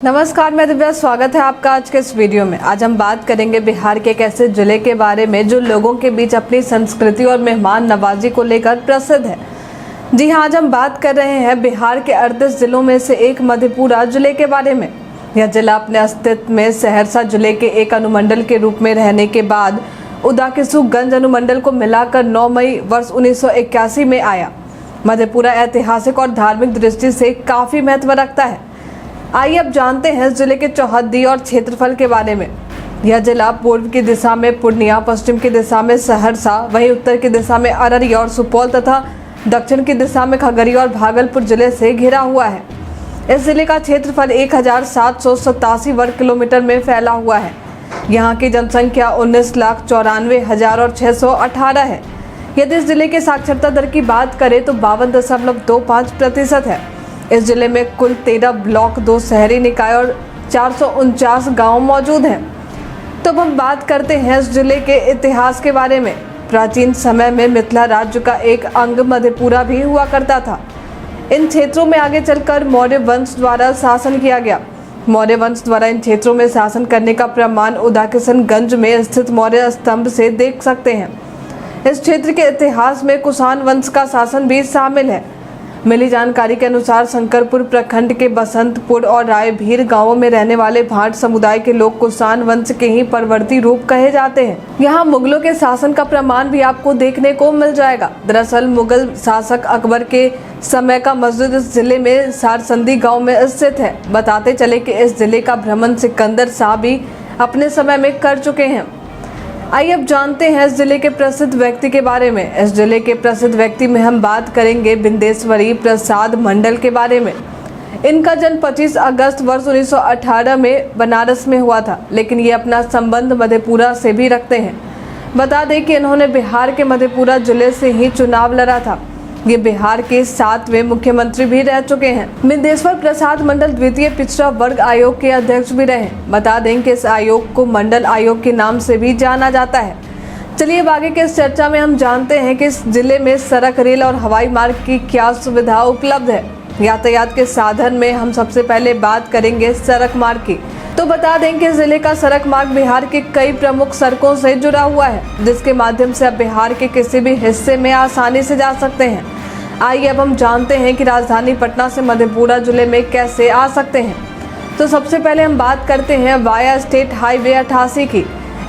नमस्कार, मैं दिव्या। स्वागत है आपका आज के इस वीडियो में। आज हम बात करेंगे बिहार के एक ऐसे जिले के बारे में जो लोगों के बीच अपनी संस्कृति और मेहमान नवाजी को लेकर प्रसिद्ध है। जी हाँ, आज हम बात कर रहे हैं बिहार के 38 जिलों में से एक मधेपुरा जिले के बारे में। यह जिला अपने अस्तित्व में सहरसा जिले के एक अनुमंडल के रूप में रहने के बाद उदाकिसूगंज अनुमंडल को मिलाकर 9 मई वर्ष 1981 में आया। मधेपुरा ऐतिहासिक और धार्मिक दृष्टि से काफी महत्व रखता है। आइए अब जानते हैं इस जिले के चौहद्दी और क्षेत्रफल के बारे में। यह जिला पूर्व की दिशा में पूर्णिया, पश्चिम की दिशा में सहरसा, वहीं उत्तर की दिशा में अररिया और सुपौल तथा दक्षिण की दिशा में खगड़िया और भागलपुर जिले से घिरा हुआ है। इस जिले का क्षेत्रफल 1787 वर्ग किलोमीटर में फैला हुआ है। यहाँ की जनसंख्या 19,94,618 है। यदि इस जिले के साक्षरता दर की बात करें तो 52.25% है। इस जिले में कुल 13 ब्लॉक, 2 शहरी निकाय और 449 गांव मौजूद हैं। तो अब हम बात करते हैं इस जिले के इतिहास के बारे में। प्राचीन समय में मिथिला राज्य का एक अंग मधेपुरा भी हुआ करता था। इन क्षेत्रों में आगे चलकर मौर्य वंश द्वारा शासन किया गया। मौर्य वंश द्वारा इन क्षेत्रों में शासन करने का प्रमाण उदाकिशनगंज में स्थित मौर्य स्तंभ से देख सकते हैं। इस क्षेत्र के इतिहास में कुषाण वंश का शासन भी शामिल है। मिली जानकारी के अनुसार शंकरपुर प्रखंड के बसंतपुर और रायभीर गांवों में रहने वाले भाट समुदाय के लोग कुषाण वंश के ही परवर्ती रूप कहे जाते हैं। यहाँ मुगलों के शासन का प्रमाण भी आपको देखने को मिल जाएगा। दरअसल मुगल शासक अकबर के समय का मस्जिद इस जिले में सारसंदी गाँव में स्थित है। बताते चले कि इस जिले का भ्रमण सिकंदर शाह भी अपने समय में कर चुके हैं। आइए अब जानते हैं इस जिले के प्रसिद्ध व्यक्ति के बारे में। इस जिले के प्रसिद्ध व्यक्ति में हम बात करेंगे बिंदेश्वरी प्रसाद मंडल के बारे में। इनका जन्म 25 अगस्त वर्ष 1918 में बनारस में हुआ था, लेकिन ये अपना संबंध मधेपुरा से भी रखते हैं। बता दें कि इन्होंने बिहार के मधेपुरा जिले से ही चुनाव लड़ा था। ये बिहार के 7वें मुख्यमंत्री भी रह चुके हैं। बिंदेश्वर प्रसाद मंडल द्वितीय पिछड़ा वर्ग आयोग के अध्यक्ष भी रहे। बता दें कि इस आयोग को मंडल आयोग के नाम से भी जाना जाता है। चलिए अब आगे के इस चर्चा में हम जानते हैं कि इस जिले में सड़क, रेल और हवाई मार्ग की क्या सुविधा उपलब्ध है। यातायात के साधन में हम सबसे पहले बात करेंगे सड़क मार्ग की। तो बता दें कि जिले का सड़क मार्ग बिहार के कई प्रमुख सड़कों से जुड़ा हुआ है, जिसके माध्यम से आप बिहार के किसी भी हिस्से में आसानी से जा सकते हैं। आइए अब हम जानते हैं कि राजधानी पटना से मधेपुरा जिले में कैसे आ सकते हैं। तो सबसे पहले हम बात करते हैं वाया स्टेट हाईवे 88 की।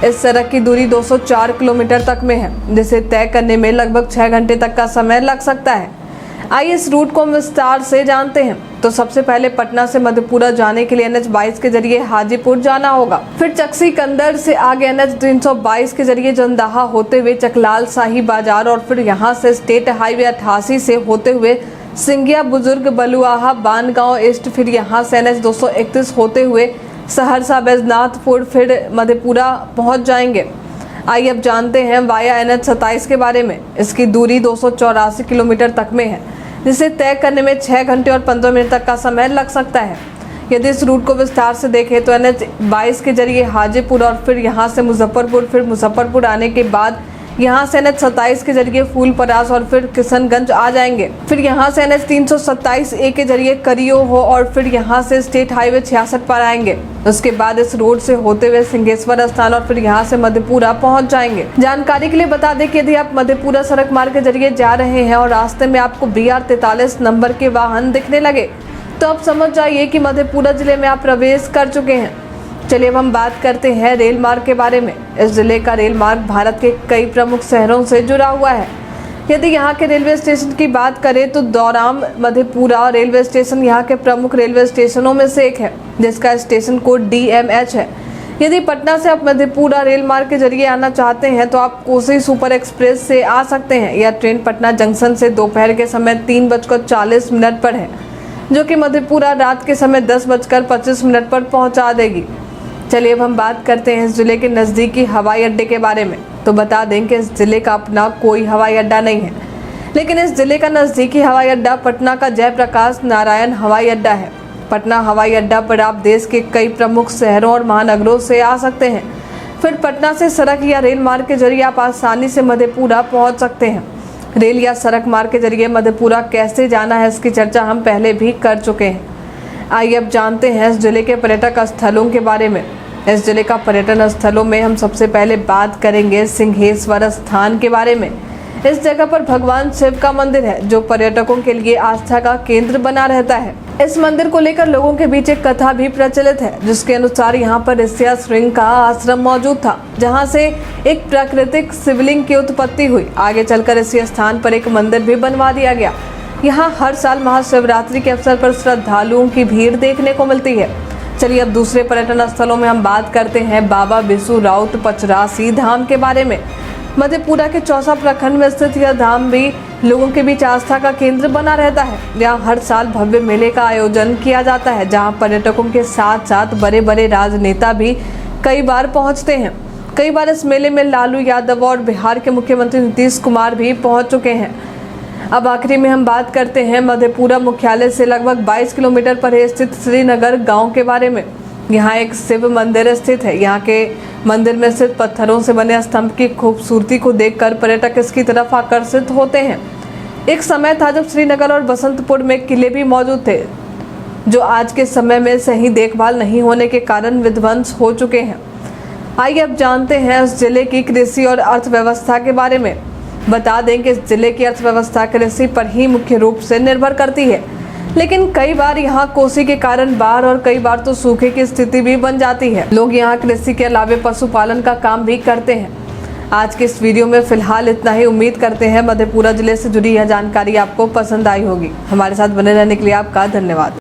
इस सड़क की दूरी 204 किलोमीटर तक में है, जिसे तय करने में लगभग 6 घंटे तक का समय लग सकता है। आइए इस रूट को विस्तार से जानते हैं। तो सबसे पहले पटना से मधेपुरा जाने के लिए NH 22 के जरिए हाजीपुर जाना होगा। फिर चक्सी कंदर से आगे NH 322 के जरिए जंदाहा होते हुए चकलाल शाही बाजार और फिर यहां से स्टेट हाईवे 88 से होते हुए सिंगिया, बुजुर्ग, बलुआहा, बानगांव ईस्ट, फिर यहां से NH 231 होते हुए सहरसा, बैजनाथपुर, फिर मधेपुरा पहुँच जाएंगे। आइए अब जानते हैं वाया NH 27 के बारे में। इसकी दूरी 284 किलोमीटर तक में है, जिसे तय करने में 6 घंटे और 15 मिनट तक का समय लग सकता है। यदि इस रूट को विस्तार से देखें तो NH 22 के जरिए हाजीपुर और फिर यहां से मुजफ्फरपुर, फिर मुजफ्फरपुर आने के बाद यहां से NH 27 के जरिए फूलपरास और फिर किशनगंज आ जाएंगे। फिर यहां से NH 327A के जरिए करियो हो और फिर यहां से स्टेट हाईवे 66 पर आएंगे। उसके बाद इस रोड से होते हुए सिंहेश्वर स्थान और फिर यहां से मधेपुरा पहुंच जाएंगे। जानकारी के लिए बता दें कि यदि आप मधेपुरा सड़क मार्ग के जरिए जा रहे हैं और रास्ते में आपको BR 43 नंबर के वाहन दिखने लगे तो आप समझ जाइए कि मधेपुरा जिले में आप प्रवेश कर चुके हैं। चलिए अब हम बात करते हैं रेल मार्ग के बारे में। इस जिले का रेल मार्ग भारत के कई प्रमुख शहरों से जुड़ा हुआ है। यदि यहाँ के रेलवे स्टेशन की बात करें तो दौराम मधेपुरा रेलवे स्टेशन यहाँ के प्रमुख रेलवे स्टेशनों में से एक है, जिसका स्टेशन कोड DMH है। यदि पटना से आप मधेपुरा रेल मार्ग के जरिए आना चाहते हैं तो आप कोसी सुपर एक्सप्रेस से आ सकते हैं। यह ट्रेन पटना जंक्शन से दोपहर के समय 3:40 पर है, जो कि मधेपुरा रात के समय 10:25 पर पहुँचा देगी। चलिए अब हम बात करते हैं इस जिले के नज़दीकी हवाई अड्डे के बारे में। तो बता दें कि इस जिले का अपना कोई हवाई अड्डा नहीं है, लेकिन इस जिले का नज़दीकी हवाई अड्डा पटना का जयप्रकाश नारायण हवाई अड्डा है। पटना हवाई अड्डा पर आप देश के कई प्रमुख शहरों और महानगरों से आ सकते हैं। फिर पटना से सड़क या रेल मार्ग के जरिए आप आसानी से मधेपुरा पहुँच सकते हैं। रेल या सड़क मार्ग के जरिए मधेपुरा कैसे जाना है, इसकी चर्चा हम पहले भी कर चुके हैं। आइए अब जानते हैं इस जिले के पर्यटक स्थलों के बारे में। इस जिले का पर्यटन स्थलों में हम सबसे पहले बात करेंगे सिंहेश्वर स्थान के बारे में। इस जगह पर भगवान शिव का मंदिर है जो पर्यटकों के लिए आस्था का केंद्र बना रहता है। इस मंदिर को लेकर लोगों के बीच एक कथा भी प्रचलित है, जिसके अनुसार यहाँ पर ऋषि श्रृंग का आश्रम मौजूद था, जहाँ से एक प्राकृतिक शिवलिंग की उत्पत्ति हुई। आगे चलकर इसी स्थान पर एक मंदिर भी बनवा दिया गया। यहाँ हर साल महाशिवरात्रि के अवसर पर श्रद्धालुओं की भीड़ देखने को मिलती है। चलिए अब दूसरे पर्यटन स्थलों में हम बात करते हैं बाबा बिसु राउत पचरासी धाम के बारे में। मधेपुरा के चौसा प्रखंड में स्थित यह धाम भी लोगों के बीच आस्था का केंद्र बना रहता है। यहाँ हर साल भव्य मेले का आयोजन किया जाता है, जहाँ पर्यटकों के साथ साथ बड़े बड़े राजनेता भी कई बार पहुँचते हैं। कई बार इस मेले में लालू यादव और बिहार के मुख्यमंत्री नीतीश कुमार भी पहुँच चुके हैं। अब आखिरी में हम बात करते हैं मधेपुरा मुख्यालय से लगभग 22 किलोमीटर पर स्थित श्रीनगर गाँव के बारे में। यहाँ एक शिव मंदिर स्थित है। यहाँ के मंदिर में स्थित पत्थरों से बने स्तंभ की खूबसूरती को देखकर पर्यटक इसकी तरफ आकर्षित होते हैं। एक समय था जब श्रीनगर और बसंतपुर में किले भी मौजूद थे, जो आज के समय में सही देखभाल नहीं होने के कारण विध्वंस हो चुके हैं। आइए अब जानते हैं इस जिले की कृषि और अर्थव्यवस्था के बारे में। बता दें कि इस जिले की अर्थव्यवस्था कृषि पर ही मुख्य रूप से निर्भर करती है, लेकिन कई बार यहाँ कोसी के कारण बाढ़ और कई बार तो सूखे की स्थिति भी बन जाती है। लोग यहाँ कृषि के अलावा पशुपालन का काम भी करते हैं। आज के इस वीडियो में फिलहाल इतना ही। उम्मीद करते हैं मधेपुरा जिले से जुड़ी यह जानकारी आपको पसंद आई होगी। हमारे साथ बने रहने के लिए आपका धन्यवाद।